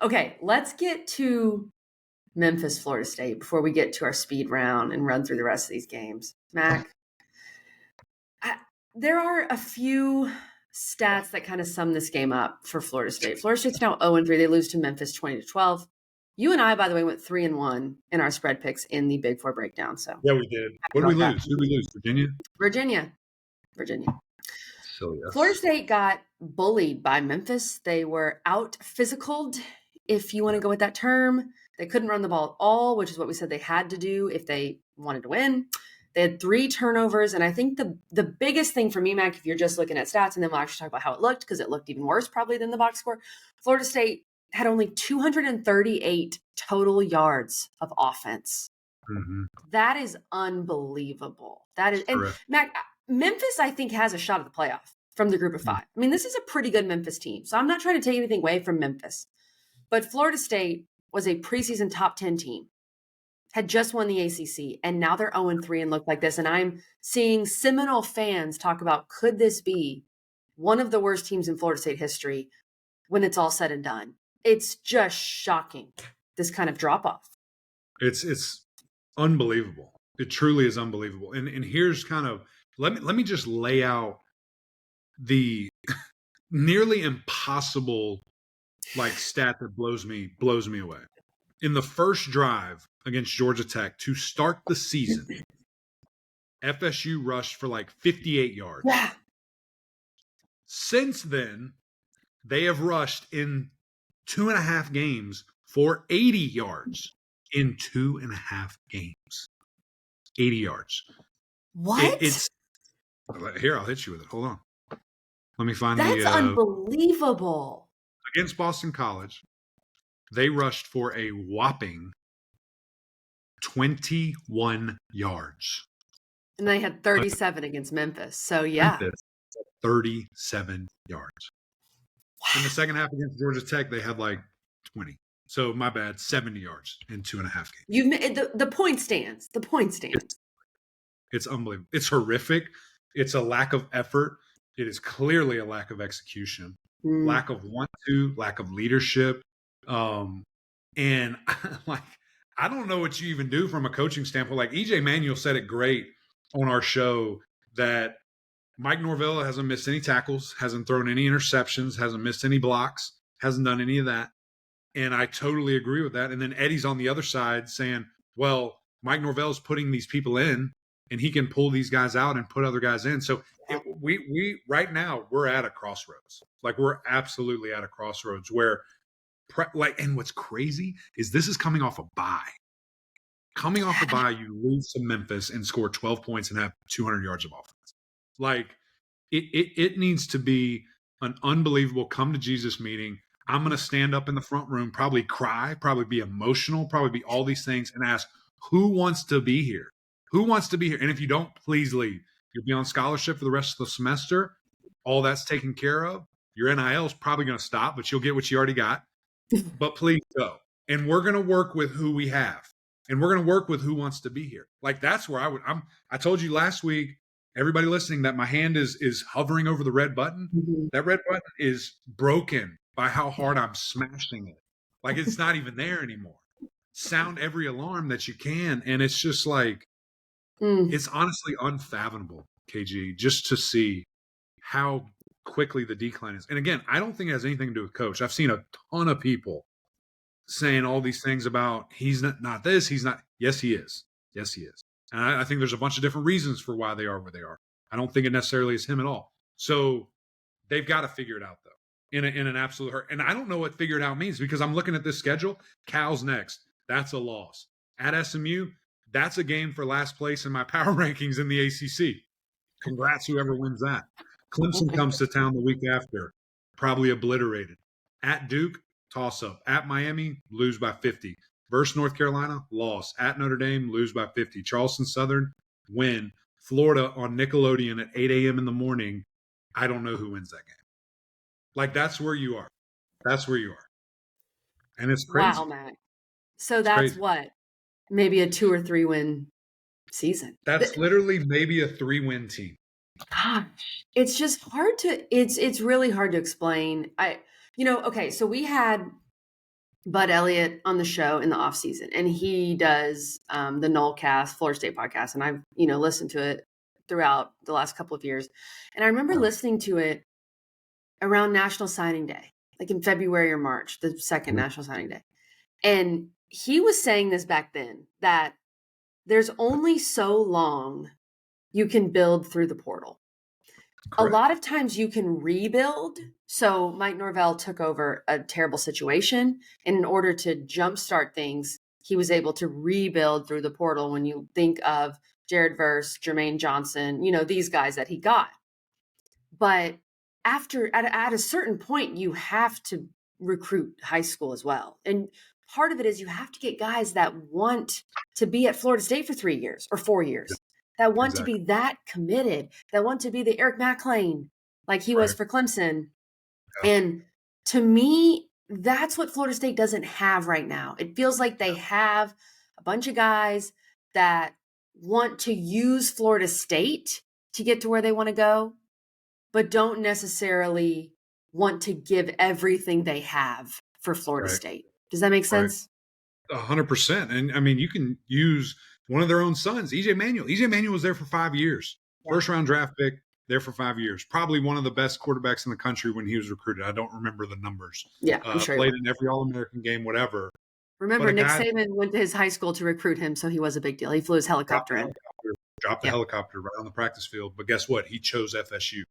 Okay, let's get to Memphis, Florida State before we get to our speed round and run through the rest of these games. Mac, there are a few stats that kind of sum this game up for Florida State. Florida State's now 0-3. They lose to Memphis 20-12. You and I, by the way, went 3-1 in our spread picks in the Big Four breakdown. So yeah, we did. What did we lose? Who did we lose? Virginia. Silly. Florida State got bullied by Memphis. They were out physicaled, if you want to go with that term. They couldn't run the ball at all, which is what we said they had to do if they wanted to win. They had 3 turnovers. And I think the biggest thing for me, Mac, if you're just looking at stats, and then we'll actually talk about how it looked, because it looked even worse probably than the box score. Florida State had only 238 total yards of offense. Mm-hmm. That is unbelievable. That is, and Mac, Memphis, I think, has a shot at the playoff from the group of 5. I mean, this is a pretty good Memphis team. So I'm not trying to take anything away from Memphis. But Florida State was a preseason top 10 team, had just won the ACC, and now they're 0-3 and look like this. And I'm seeing Seminole fans talk about, could this be one of the worst teams in Florida State history when it's all said and done? It's just shocking, this kind of drop-off. It's unbelievable. It truly is unbelievable. And here's kind of, let me just lay out the nearly impossible stat that blows me away. In the first drive against Georgia Tech to start the season, FSU rushed for 58 yards. Yeah. Since then, they have rushed in 2.5 games for 80 yards in 2.5 games. 80 yards. What? Here, I'll hit you with it. Hold on. Let me find That's unbelievable. Against Boston College, they rushed for a whopping 21 yards. And they had 37 against Memphis. So, yeah. Memphis, 37 yards. Wow. In the second half against Georgia Tech, they had 20. So, my bad, 70 yards in 2.5 games. The point stands. The point stands. It's unbelievable. It's horrific. It's a lack of effort. It is clearly a lack of execution, lack of want-to, lack of leadership. And I don't know what you even do from a coaching standpoint. EJ Manuel said it great on our show that Mike Norvell hasn't missed any tackles, hasn't thrown any interceptions, hasn't missed any blocks, hasn't done any of that. And I totally agree with that. And then Eddie's on the other side saying, well, Mike Norvell's putting these people in and he can pull these guys out and put other guys in. So we right now, we're at a crossroads. We're absolutely at a crossroads where and what's crazy is this is coming off a bye. Coming off a bye, you lose to Memphis and score 12 points and have 200 yards of offense. It needs to be an unbelievable come to Jesus meeting. I'm going to stand up in the front room, probably cry, probably be emotional, probably be all these things, and ask, who wants to be here? Who wants to be here? And if you don't, please leave. You'll be on scholarship for the rest of the semester. All that's taken care of. Your NIL is probably going to stop, but you'll get what you already got. But please go. And we're going to work with who we have. And we're going to work with who wants to be here. That's where I told you last week, everybody listening, that my hand is hovering over the red button. Mm-hmm. That red button is broken by how hard I'm smashing it. It's not even there anymore. Sound every alarm that you can. And it's just it's honestly unfathomable, KG, just to see how quickly the decline is. And again, I don't think it has anything to do with coach. I've seen a ton of people saying all these things about he's not this, he's not. Yes, he is. Yes, he is. And I think there's a bunch of different reasons for why they are where they are. I don't think it necessarily is him at all. So they've got to figure it out, though, in an absolute hurt. And I don't know what figure it out means because I'm looking at this schedule. Cal's next. That's a loss. At SMU, that's a game for last place in my power rankings in the ACC. Congrats, whoever wins that. Clemson comes to town the week after, probably obliterated. At Duke, toss-up. At Miami, lose by 50. Versus North Carolina, loss. At Notre Dame, lose by 50. Charleston Southern, win. Florida on Nickelodeon at 8 a.m. in the morning, I don't know who wins that game. That's where you are. That's where you are. And it's crazy. Wow, Matt. So that's crazy. What? Maybe a 2 or 3 win season. That's literally maybe a 3-win team. Gosh, it's just hard to, it's really hard to explain. Okay, so we had Bud Elliott on the show in the off season, and he does the Nullcast, Florida State podcast, and I've listened to it throughout the last couple of years. And I remember listening to it around National Signing Day, like in February or March, the second National Signing Day. And he was saying this back then, that there's only so long you can build through the portal. Correct. A lot of times you can rebuild. So Mike Norvell took over a terrible situation, and in order to jumpstart things, he was able to rebuild through the portal. When you think of Jared Verse, Jermaine Johnson, these guys that he got. But at a certain point, you have to recruit high school as well. And part of it is you have to get guys that want to be at Florida State for 3 years or 4 years, that want to be that committed, that want to be the Eric McLean like he was for Clemson. Yeah. And to me, that's what Florida State doesn't have right now. It feels like they have a bunch of guys that want to use Florida State to get to where they want to go, but don't necessarily want to give everything they have for Florida State. Does that make sense? 100%. And I mean, you can use one of their own sons, EJ Manuel. EJ Manuel was there for 5 years. Yeah. First round draft pick, there for 5 years. Probably one of the best quarterbacks in the country when he was recruited. I don't remember the numbers. Yeah, I'm sure. Played in every All-American game, whatever. Remember, Nick Saban went to his high school to recruit him, so he was a big deal. He flew his helicopter in. Dropped the helicopter right on the practice field. But guess what? He chose FSU.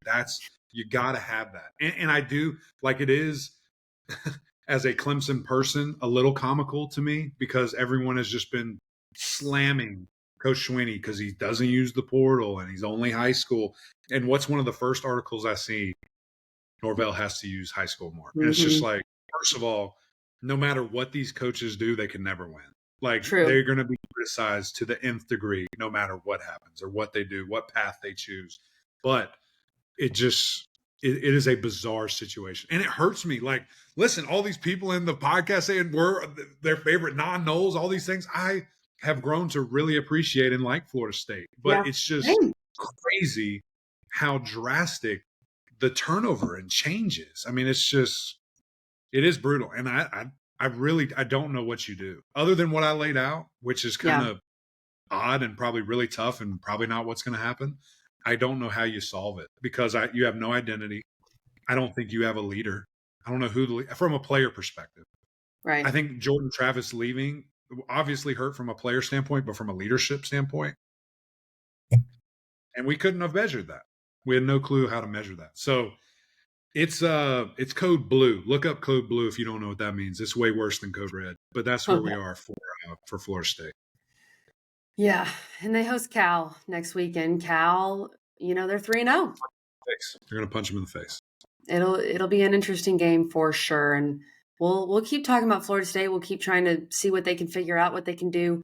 You got to have that. And I do, like, it is, as a Clemson person, a little comical to me, because everyone has just been slamming Coach Schwinney because he doesn't use the portal and he's only high school. And what's one of the first articles I see? Norvell has to use high school more. And it's just like, first of all, no matter what these coaches do, they can never win. Like, they're going to be criticized to the nth degree, no matter what happens or what they do, what path they choose. But it is a bizarre situation. And it hurts me. Like, listen, all these people in the podcast saying we're their favorite non-Noles, all these things, I have grown to really appreciate and like Florida State. But it's just crazy how drastic the turnover and change is. I mean, it is brutal. And I don't know what you do other than what I laid out, which is kind of odd and probably really tough and probably not what's going to happen. I don't know how you solve it because you have no identity. I don't think you have a leader. I don't know who from a player perspective. Right. I think Jordan Travis leaving obviously hurt from a player standpoint, but from a leadership standpoint, and we couldn't have measured that. We had no clue how to measure that. So it's code blue. Look up code blue if you don't know what that means. It's way worse than code red, but that's where we are for Florida State. Yeah, and they host Cal next weekend. Cal, they're 3-0. They're going to punch them in the face. It'll be an interesting game for sure, and we'll keep talking about Florida State. We'll keep trying to see what they can figure out, what they can do.